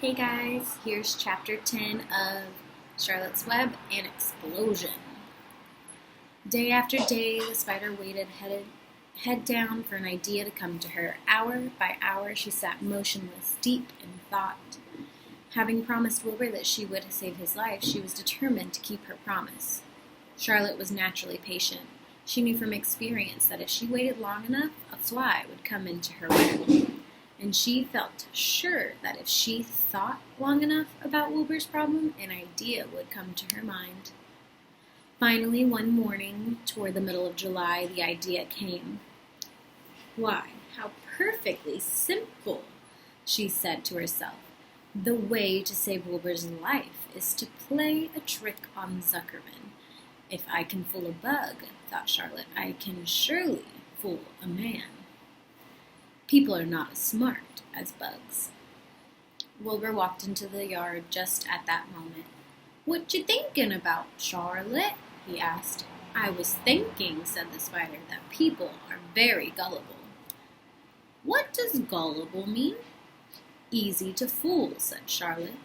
Hey guys, here's chapter 10 of Charlotte's Web, An Explosion. Day after day, the spider waited head down for an idea to come to her. Hour by hour, she sat motionless, deep in thought. Having promised Wilbur that she would save his life, she was determined to keep her promise. Charlotte was naturally patient. She knew from experience that if she waited long enough, a fly would come into her web. And she felt sure that if she thought long enough about Wilbur's problem, an idea would come to her mind. Finally, one morning, toward the middle of July, the idea came. Why, how perfectly simple, she said to herself. The way to save Wilbur's life is to play a trick on Zuccerman. If I can fool a bug, thought Charlotte, I can surely fool a man. People are not as smart as bugs. Wilbur walked into the yard just at that moment. "What you thinking about, Charlotte?" he asked. "I was thinking," said the spider, "that people are very gullible." "What does gullible mean?" "Easy to fool," said Charlotte.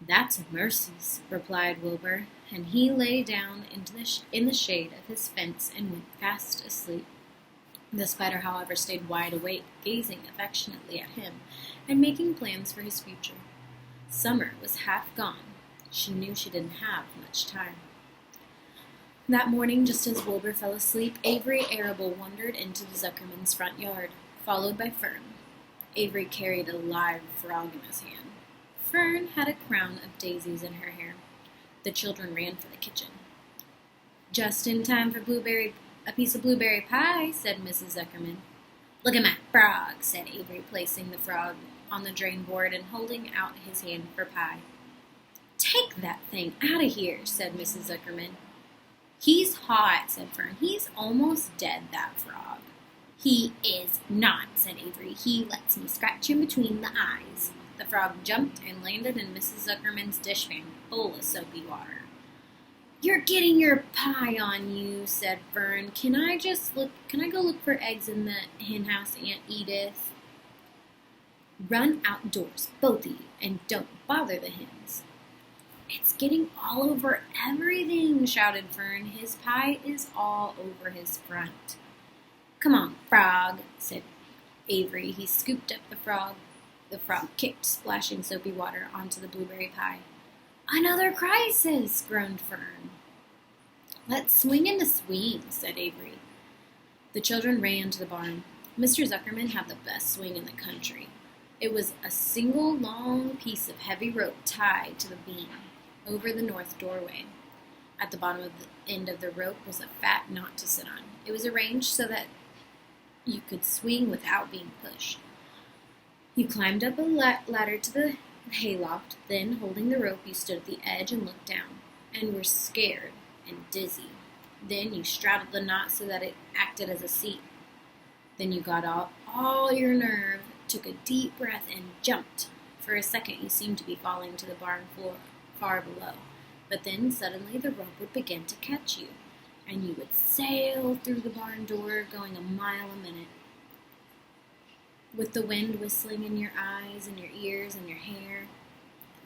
"That's mercies," replied Wilbur, and he lay down in the shade of his fence and went fast asleep. The spider, however, stayed wide awake, gazing affectionately at him and making plans for his future. Summer was half gone. She knew she didn't have much time. That morning, just as Wilbur fell asleep, Avery Arable wandered into the Zuckerman's front yard, followed by Fern. Avery carried a live frog in his hand. Fern had a crown of daisies in her hair. The children ran for the kitchen. "Just in time for a piece of blueberry pie," said Mrs. Zuckerman. "Look at my frog," said Avery, placing the frog on the drain board and holding out his hand for pie. "Take that thing out of here," said Mrs. Zuckerman. "He's hot," said Fern. "He's almost dead, that frog." "He is not," said Avery. "He lets me scratch him between the eyes." The frog jumped and landed in Mrs. Zuckerman's dishpan full of soapy water. "You're getting your pie on you," said Fern. Can I go look for eggs in the hen house, Aunt Edith?" "Run outdoors, both of you, and don't bother the hens." "It's getting all over everything," shouted Fern. "His pie is all over his front." "Come on, frog," said Avery. He scooped up the frog. The frog kicked splashing soapy water onto the blueberry pie. "Another crisis," groaned Fern. "Let's swing in the swing," said Avery. The children ran to the barn. Mr. Zuckerman had the best swing in the country. It was a single long piece of heavy rope tied to the beam over the north doorway. At the bottom of the end of the rope was a fat knot to sit on. It was arranged so that you could swing without being pushed. You climbed up a ladder to the hayloft, then, holding the rope, you stood at the edge and looked down, and were scared and dizzy. Then you straddled the knot so that it acted as a seat. Then you got all your nerve, took a deep breath, and jumped. For a second you seemed to be falling to the barn floor far below, but then suddenly the rope would begin to catch you, and you would sail through the barn door, going a mile a minute, with the wind whistling in your eyes and your ears and your hair.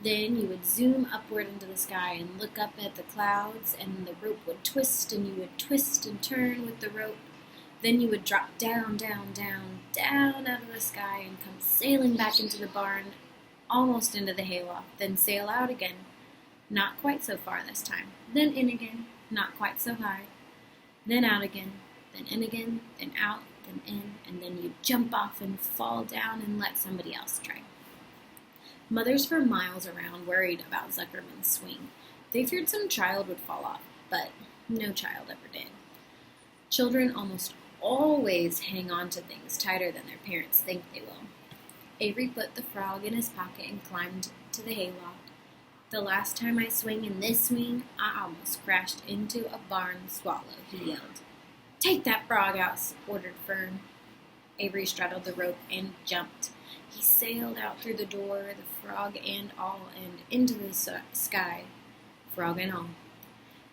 Then you would zoom upward into the sky and look up at the clouds, and the rope would twist, and you would twist and turn with the rope. Then you would drop down, down, down, down out of the sky and come sailing back into the barn, almost into the hayloft, then sail out again. Not quite so far this time. Then in again, not quite so high. Then out again, then in again, then out, then in, and then you jump off and fall down and let somebody else try. Mothers for miles around worried about Zuckerman's swing. They feared some child would fall off, but no child ever did. Children almost always hang on to things tighter than their parents think they will. Avery put the frog in his pocket and climbed to the hayloft. "The last time I swing in this swing, I almost crashed into a barn swallow," he yelled. "Take that frog out," ordered Fern. Avery straddled the rope and jumped. He sailed out through the door, the frog and all, and into the sky, frog and all.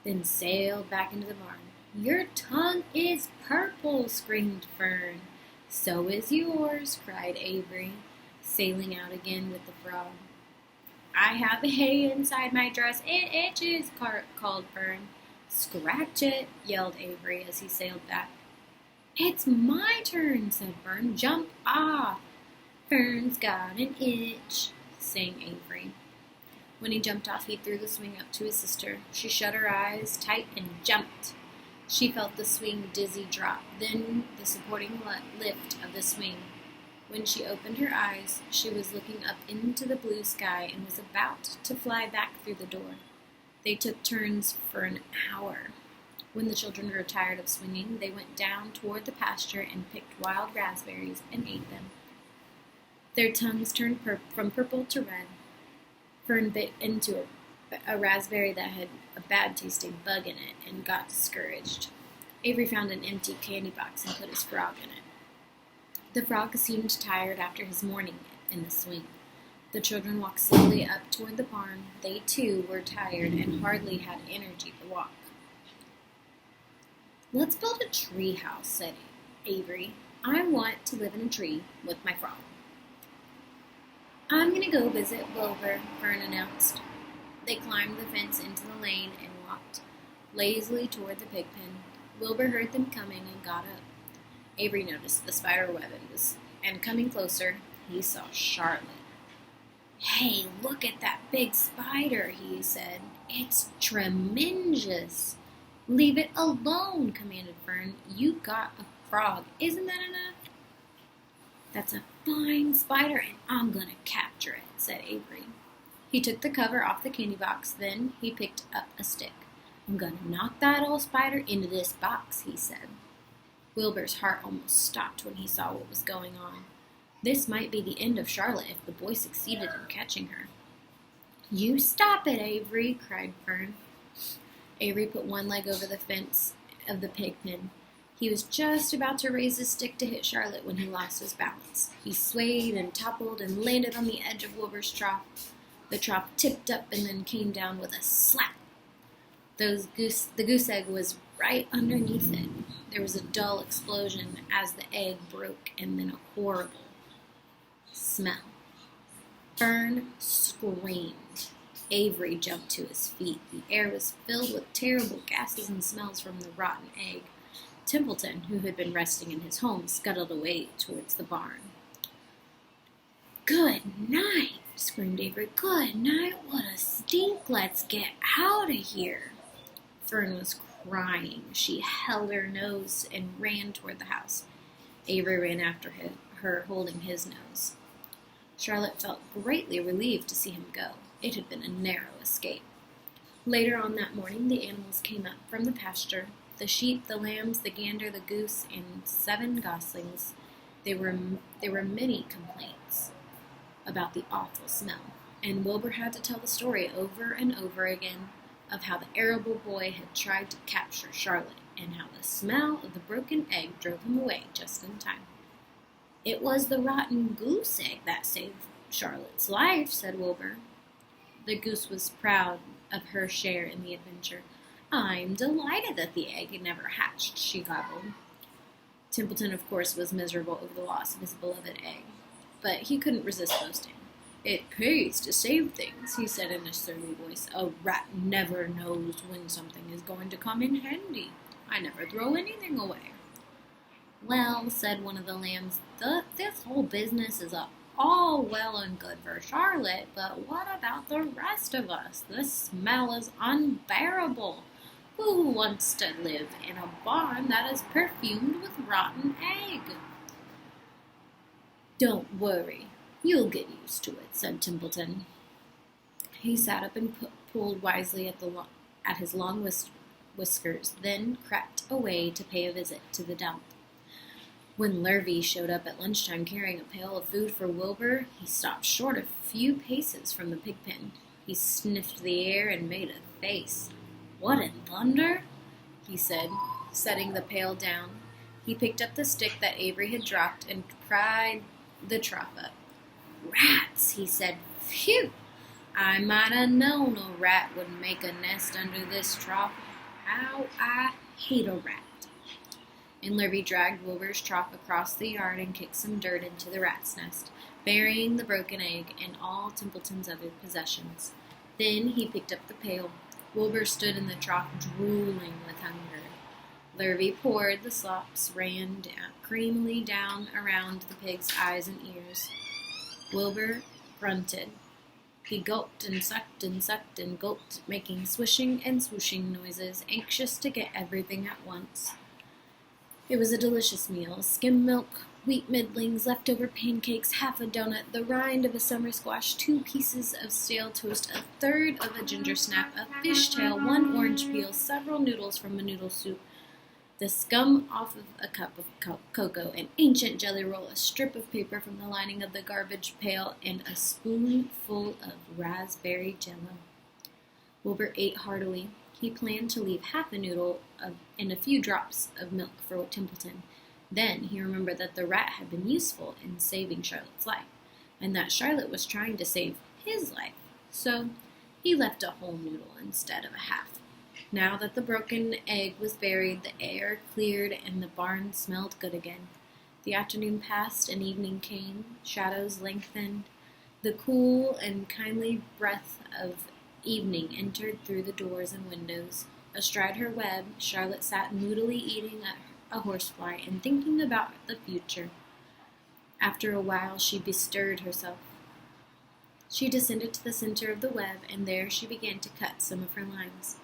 Then sailed back into the barn. "Your tongue is purple," screamed Fern. "So is yours," cried Avery. sailing out again with the frog. "I have hay inside my dress. It itches," called Fern. "Scratch it," yelled Avery as he sailed back. "It's my turn," said Fern. "Jump off." "Fern's got an itch," sang Avery. When he jumped off, he threw the swing up to his sister. She shut her eyes tight and jumped. She felt the swing dizzy drop, then the supporting lift of the swing. When she opened her eyes, she was looking up into the blue sky and was about to fly back through the door. They took turns for an hour. When the children grew tired of swinging, they went down toward the pasture and picked wild raspberries and ate them. Their tongues turned from purple to red. Fern bit into a raspberry that had a bad-tasting bug in it and got discouraged. Avery found an empty candy box and put his frog in it. The frog seemed tired after his morning in the swing. The children walked slowly up toward the barn. They, too, were tired and hardly had energy to walk. "Let's build a tree house," said Avery. "I want to live in a tree with my frog." "I'm going to go visit Wilbur," Fern announced. They climbed the fence into the lane and walked lazily toward the pig pen. Wilbur heard them coming and got up. Avery noticed the spider web and coming closer, he saw Charlotte. "Hey, look at that big spider," he said. "It's tremendous." "Leave it alone," commanded Fern. "You got a frog. Isn't that enough?" "That's a fine spider, and I'm going to capture it," said Avery. He took the cover off the candy box. Then he picked up a stick. "I'm going to knock that old spider into this box," he said. Wilbur's heart almost stopped when he saw what was going on. This might be the end of Charlotte if the boy succeeded in catching her. "You stop it, Avery," cried Fern. Avery put one leg over the fence of the pig pen. He was just about to raise his stick to hit Charlotte when he lost his balance. He swayed and toppled and landed on the edge of Wilbur's trough. The trough tipped up and then came down with a slap. The goose egg was right underneath it. There was a dull explosion as the egg broke and then a horrible smell. Fern screamed. Avery jumped to his feet. The air was filled with terrible gases and smells from the rotten egg. Templeton, who had been resting in his home, scuttled away towards the barn. "Good night," screamed Avery. "Good night. What a stink. Let's get out of here." Fern was crying. She held her nose and ran toward the house. Avery ran after her, holding his nose. Charlotte felt greatly relieved to see him go. It had been a narrow escape. Later on that morning, the animals came up from the pasture. The sheep, the lambs, the gander, the goose, and 7 goslings. There were many complaints about the awful smell, and Wilbur had to tell the story over and over again of how the arable boy had tried to capture Charlotte, and how the smell of the broken egg drove him away just in time. "It was the rotten goose egg that saved Charlotte's life," said Wilbur. The goose was proud of her share in the adventure. "I'm delighted that the egg had never hatched," she gobbled. Templeton, of course, was miserable over the loss of his beloved egg, but he couldn't resist boasting. "It pays to save things," he said in a surly voice. "A rat never knows when something is going to come in handy. I never throw anything away." "Well," said one of the lambs, "this whole business is all well and good for Charlotte, but what about the rest of us? The smell is unbearable. Who wants to live in a barn that is perfumed with rotten egg?" "Don't worry. You'll get used to it," said Templeton. He sat up and pulled wisely at his long whiskers, then crept away to pay a visit to the dump. When Lurvy showed up at lunchtime carrying a pail of food for Wilbur, he stopped short a few paces from the pig pen. He sniffed the air and made a face. "What in thunder?" he said, setting the pail down. He picked up the stick that Avery had dropped and pried the trough up. "Rats," he said. "Phew! I might have known a rat would make a nest under this trough. How I hate a rat." And Lurvy dragged Wilbur's trough across the yard and kicked some dirt into the rat's nest. burying the broken egg and all Templeton's other possessions. Then he picked up the pail. Wilbur stood in the trough, drooling with hunger. Lurvy poured, the slops ran creamily down around the pig's eyes and ears. Wilbur grunted. He gulped and sucked and gulped, making swishing and swooshing noises, anxious to get everything at once. It was a delicious meal. Skim milk, wheat middlings, leftover pancakes, half a donut, the rind of a summer squash, 2 pieces of stale toast, a third of a ginger snap, a fishtail, 1 orange peel, several noodles from a noodle soup, the scum off of a cup of cocoa, an ancient jelly roll, a strip of paper from the lining of the garbage pail, and a spoonful of raspberry jello. Wilbur ate heartily. He planned to leave half a noodle and a few drops of milk for Templeton. Then he remembered that the rat had been useful in saving Charlotte's life, and that Charlotte was trying to save his life. So he left a whole noodle instead of a half. Now that the broken egg was buried, the air cleared and the barn smelled good again. The afternoon passed and evening came. Shadows lengthened. The cool and kindly breath of evening entered through the doors and windows. Astride her web, Charlotte sat moodily eating a horsefly and thinking about the future. After a while, she bestirred herself. She descended to the center of the web, and there she began to cut some of her lines.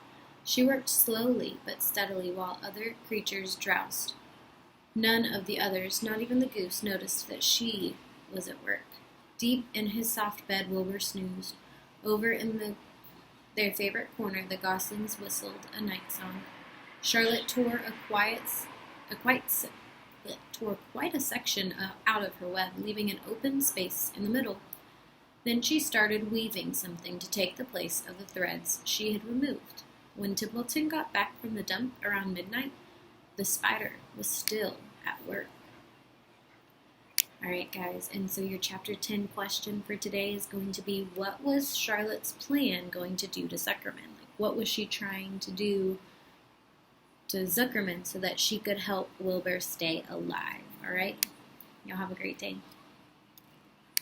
She worked slowly but steadily while other creatures drowsed. None of the others, not even the goose, noticed that she was at work. Deep in his soft bed, Wilbur snoozed. Over in their favorite corner, the goslings whistled a night song. Charlotte tore quite a section out of her web, leaving an open space in the middle. Then she started weaving something to take the place of the threads she had removed. When Templeton got back from the dump around midnight, the spider was still at work. Alright guys, and so your chapter 10 question for today is going to be, what was Charlotte's plan going to do to Zuccerman? Like, what was she trying to do to Zuccerman so that she could help Wilbur stay alive? Alright? Y'all have a great day.